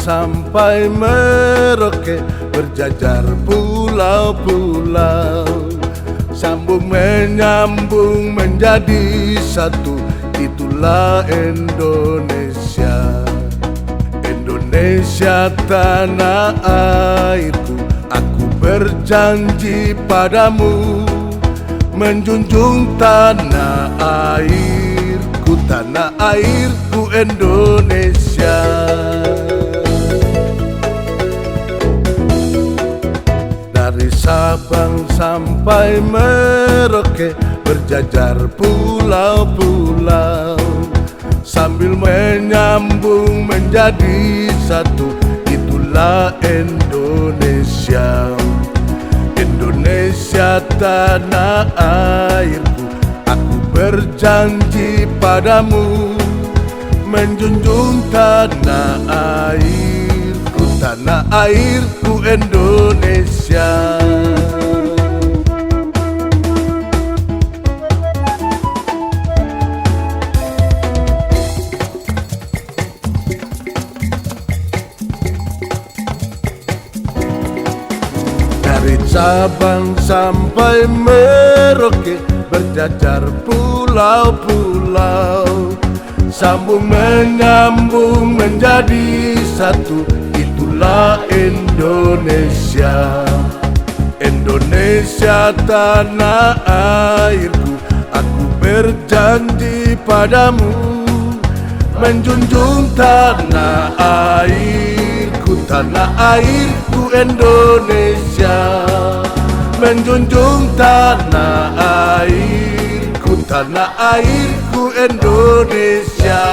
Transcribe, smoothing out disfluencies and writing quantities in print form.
sampai Merauke, berjajar pulau-pulau, sambung menyambung menjadi satu, itulah Indonesia. Indonesia tanah airku, aku berjanji padamu, menjunjung tanah airku, tanah airku Indonesia. Dari Sabang sampai Merauke, berjajar pulau-pulau, sambil menyambung menjadi satu, itulah Indonesia. Indonesia tanah airku, aku berjanji padamu, menjunjung tanah airku, tanah airku Indonesia. Dari Sabang sampai Merauke, berjajar pulau-pulau, sambung menyambung menjadi satu, itulah Indonesia. Indonesia tanah airku, aku berjanji padamu, menjunjung tanah airku, tanah airku Indonesia. Menjunjung tanah airku, tanah airku Indonesia.